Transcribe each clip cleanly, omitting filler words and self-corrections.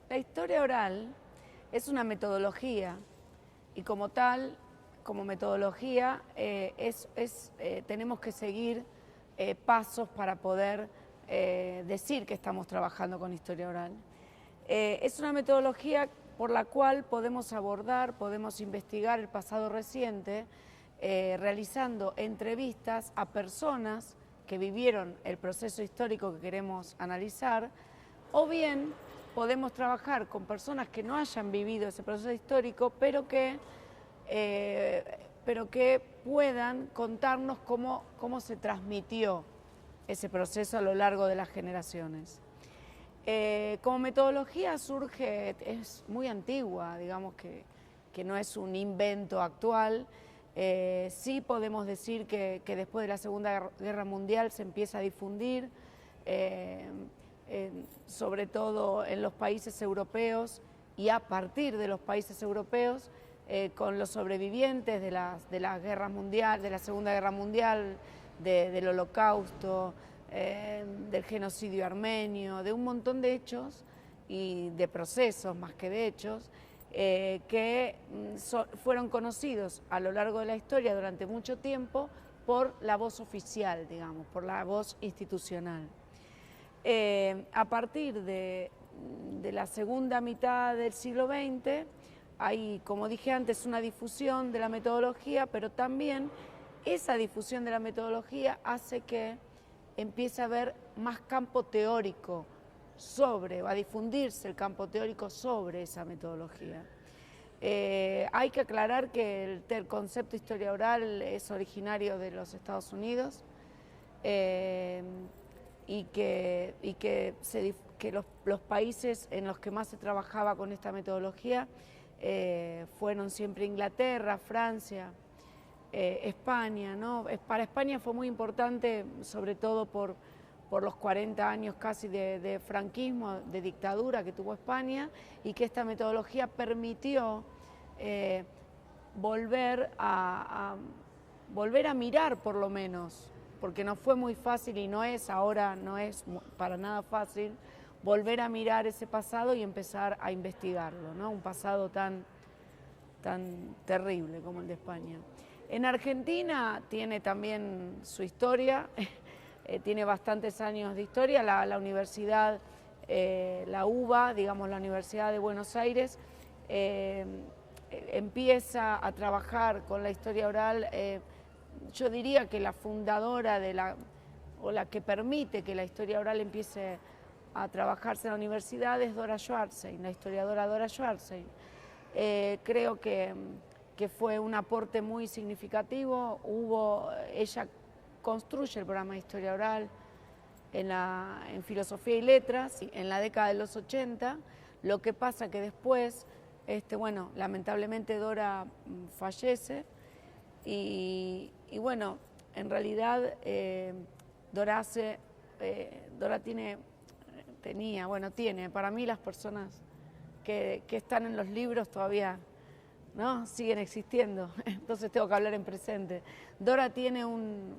La historia oral es una metodología y como tal, como metodología, tenemos que seguir pasos para poder decir que estamos trabajando con historia oral. Es una metodología por la cual podemos abordar, podemos investigar el pasado reciente, realizando entrevistas a personas que vivieron el proceso histórico que queremos analizar, o bien podemos trabajar con personas que no hayan vivido ese proceso histórico, pero que puedan contarnos cómo se transmitió ese proceso a lo largo de las generaciones. Como metodología surge, es muy antigua, digamos que no es un invento actual. Sí podemos decir que después de la Segunda Guerra Mundial se empieza a difundir, sobre todo en los países europeos y a partir de los países europeos, con los sobrevivientes de la guerra mundial, de la Segunda Guerra Mundial, del Holocausto, del genocidio armenio, de un montón de hechos y de procesos más que de hechos, que fueron conocidos a lo largo de la historia durante mucho tiempo por la voz oficial, digamos, por la voz institucional. A partir de la segunda mitad del siglo XX, hay, como dije antes, una difusión de la metodología, pero también esa difusión de la metodología hace que empiece a haber más campo teórico a difundirse el campo teórico sobre esa metodología. Hay que aclarar que el concepto historia oral es originario de los Estados Unidos, y que los países en los que más se trabajaba con esta metodología fueron siempre Inglaterra, Francia, España, ¿no? Para España fue muy importante, sobre todo por los 40 años casi de franquismo, de dictadura que tuvo España, y que esta metodología permitió volver a mirar, por lo menos, porque no fue muy fácil y ahora no es para nada fácil, volver a mirar ese pasado y empezar a investigarlo, ¿no? Un pasado tan terrible como el de España. En Argentina tiene también su historia, tiene bastantes años de historia. La universidad, la UBA, digamos la Universidad de Buenos Aires, empieza a trabajar con la historia oral. Yo diría que la fundadora o la que permite que la historia oral empiece a trabajarse en la universidad es Dora Schwarzein, la historiadora Dora Schwarzein. Creo que fue un aporte muy significativo. Ella construye el programa de historia oral en filosofía y letras en la década de los 80. Lo que pasa que después, bueno, lamentablemente Dora fallece y bueno, en realidad Dora tiene, para mí las personas que están en los libros todavía, ¿no?, siguen existiendo, entonces tengo que hablar en presente. Dora tiene un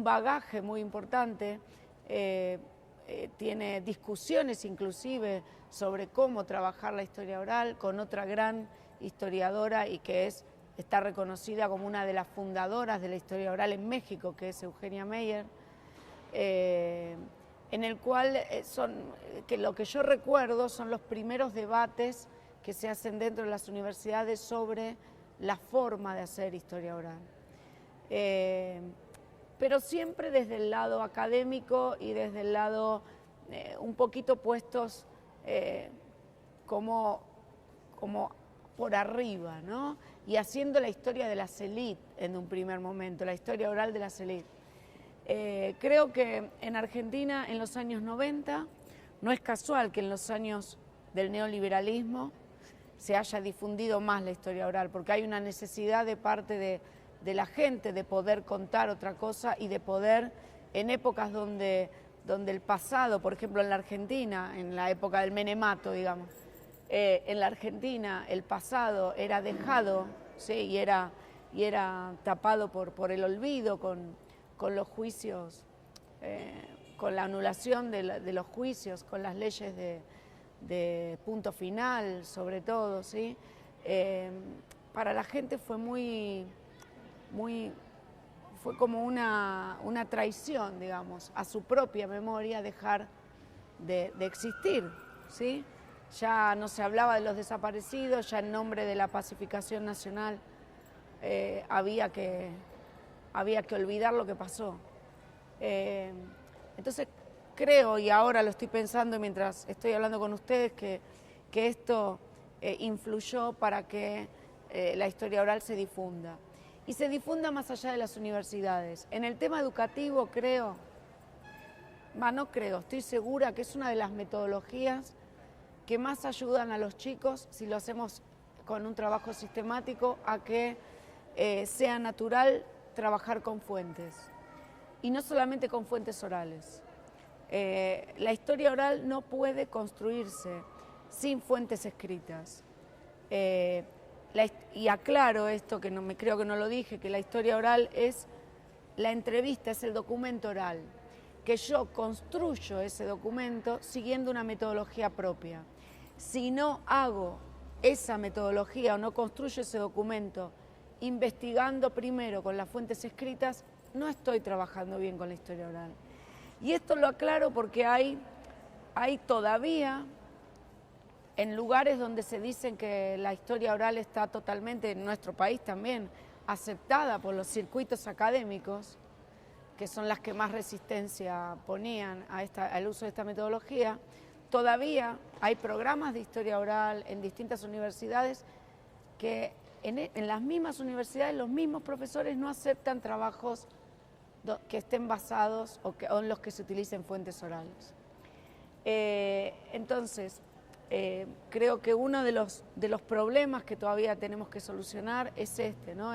bagaje muy importante, tiene discusiones inclusive sobre cómo trabajar la historia oral con otra gran historiadora y que está reconocida como una de las fundadoras de la historia oral en México, que es Eugenia Meyer, en el cual lo que yo recuerdo son los primeros debates que se hacen dentro de las universidades sobre la forma de hacer historia oral. Pero siempre desde el lado académico y desde el lado un poquito puestos como por arriba, ¿no? Y haciendo la historia de las élites en un primer momento, la historia oral de las élites. Creo que en Argentina en los años 90 no es casual que en los años del neoliberalismo se haya difundido más la historia oral, porque hay una necesidad de parte de la gente de poder contar otra cosa y de poder, en épocas donde el pasado, por ejemplo en la Argentina, en la época del menemato, digamos, en la Argentina el pasado era dejado, ¿sí?, y era y era tapado por el olvido, con los juicios, con la anulación de los juicios, con las leyes de punto final, sobre todo, ¿sí? Para la gente fue fue como una traición, digamos, a su propia memoria dejar de existir, ¿sí? Ya no se hablaba de los desaparecidos, ya en nombre de la pacificación nacional había que olvidar lo que pasó. Entonces creo, y ahora lo estoy pensando mientras estoy hablando con ustedes, que esto influyó para que la historia oral se difunda. Y se difunda más allá de las universidades. En el tema educativo estoy segura que es una de las metodologías que más ayudan a los chicos, si lo hacemos con un trabajo sistemático, a que sea natural trabajar con fuentes. Y no solamente con fuentes orales. La historia oral no puede construirse sin fuentes escritas. Y aclaro esto, que creo que no lo dije, que la historia oral es la entrevista, es el documento oral, que yo construyo ese documento siguiendo una metodología propia. Si no hago esa metodología o no construyo ese documento investigando primero con las fuentes escritas, no estoy trabajando bien con la historia oral. Y esto lo aclaro porque hay todavía, en lugares donde se dicen que la historia oral está totalmente, en nuestro país también, aceptada por los circuitos académicos, que son las que más resistencia ponían al uso de esta metodología, todavía hay programas de historia oral en distintas universidades que en las mismas universidades los mismos profesores no aceptan trabajos que estén basados o en los que se utilicen fuentes orales. Entonces, creo que uno de los problemas que todavía tenemos que solucionar es ¿no?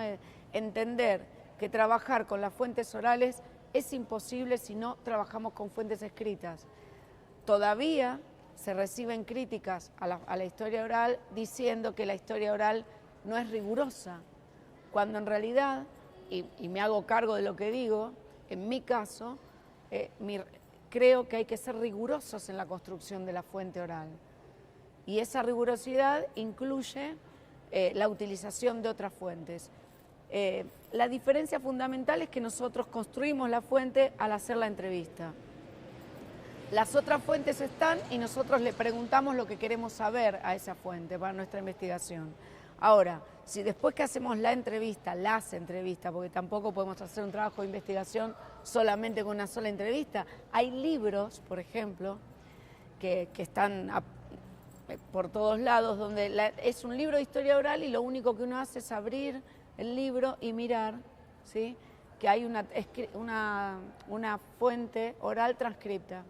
Entender que trabajar con las fuentes orales es imposible si no trabajamos con fuentes escritas. Todavía se reciben críticas a la historia oral diciendo que la historia oral no es rigurosa, cuando en realidad, y me hago cargo de lo que digo, en mi caso, creo que hay que ser rigurosos en la construcción de la fuente oral. Y esa rigurosidad incluye la utilización de otras fuentes. La diferencia fundamental es que nosotros construimos la fuente al hacer la entrevista. Las otras fuentes están y nosotros le preguntamos lo que queremos saber a esa fuente para nuestra investigación. Ahora, si después que hacemos las entrevistas, porque tampoco podemos hacer un trabajo de investigación solamente con una sola entrevista, hay libros, por ejemplo, que están por todos lados, donde es un libro de historia oral y lo único que uno hace es abrir el libro y mirar, ¿sí?, que hay una fuente oral transcripta.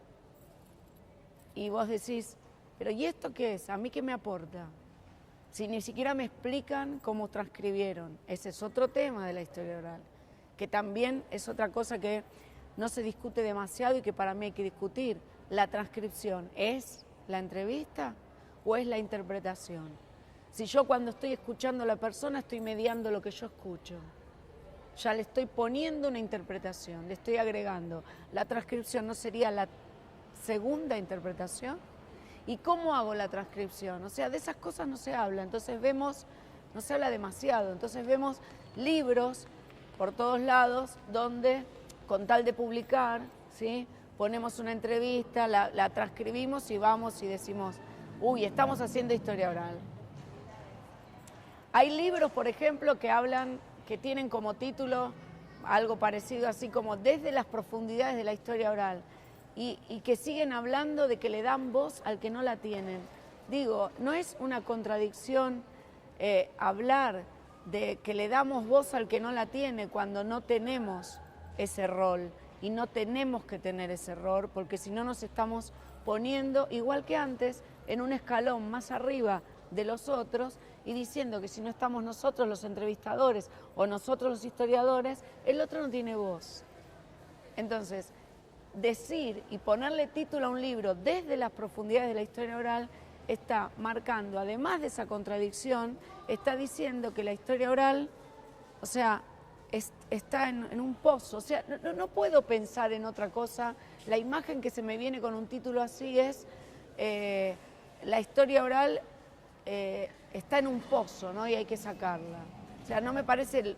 Y vos decís, pero ¿y esto qué es? ¿A mí qué me aporta? Si ni siquiera me explican cómo transcribieron. Ese es otro tema de la historia oral, que también es otra cosa que no se discute demasiado y que para mí hay que discutir. ¿La transcripción es la entrevista o es la interpretación? Si yo cuando estoy escuchando a la persona estoy mediando lo que yo escucho, ya le estoy poniendo una interpretación, le estoy agregando. ¿La transcripción no sería la segunda interpretación? ¿Y cómo hago la transcripción? O sea, de esas cosas no se habla, entonces no se habla demasiado, entonces vemos libros por todos lados donde, con tal de publicar, ¿sí?, ponemos una entrevista, la transcribimos y vamos y decimos, uy, estamos haciendo historia oral. Hay libros, por ejemplo, que tienen como título algo parecido así como Desde las profundidades de la historia oral. Y que siguen hablando de que le dan voz al que no la tienen. Digo, no es una contradicción hablar de que le damos voz al que no la tiene cuando no tenemos ese rol y no tenemos que tener ese rol, porque si no nos estamos poniendo, igual que antes, en un escalón más arriba de los otros y diciendo que si no estamos nosotros los entrevistadores o nosotros los historiadores, el otro no tiene voz. Entonces, decir y ponerle título a un libro Desde las profundidades de la historia oral está marcando, además de esa contradicción, está diciendo que la historia oral O sea, está en un pozo. O sea, no puedo pensar en otra cosa. La imagen que se me viene con un título así es la historia oral está en un pozo, ¿no? Y hay que sacarla. O sea, no me parece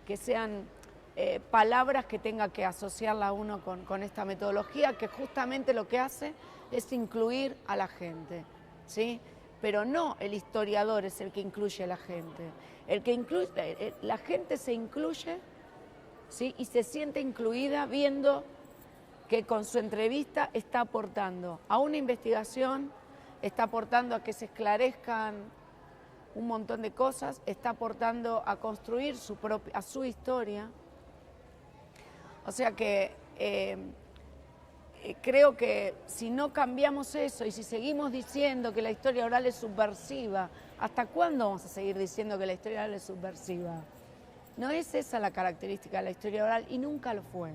que sean palabras que tenga que asociarla uno con esta metodología, que justamente lo que hace es incluir a la gente, ¿sí? Pero no el historiador es el que incluye a la gente. La gente se incluye, ¿sí? Y se siente incluida viendo que con su entrevista está aportando a una investigación, está aportando a que se esclarezcan un montón de cosas, está aportando a construir su historia. O sea que creo que si no cambiamos eso y si seguimos diciendo que la historia oral es subversiva, ¿hasta cuándo vamos a seguir diciendo que la historia oral es subversiva? No es esa la característica de la historia oral y nunca lo fue.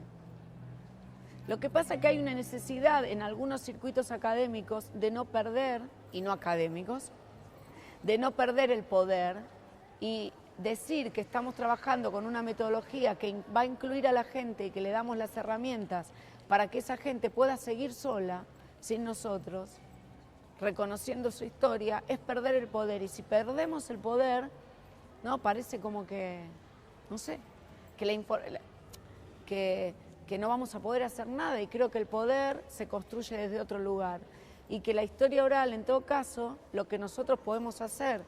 Lo que pasa es que hay una necesidad en algunos circuitos académicos de no perder, y no académicos, de no perder el poder y decir que estamos trabajando con una metodología que va a incluir a la gente y que le damos las herramientas para que esa gente pueda seguir sola, sin nosotros, reconociendo su historia, es perder el poder. Y si perdemos el poder, ¿no? Parece como que, no sé, que no vamos a poder hacer nada. Y creo que el poder se construye desde otro lugar. Y que la historia oral, en todo caso, lo que nosotros podemos hacer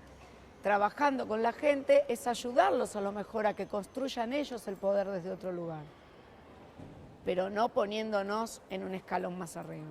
trabajando con la gente es ayudarlos a lo mejor a que construyan ellos el poder desde otro lugar, pero no poniéndonos en un escalón más arriba.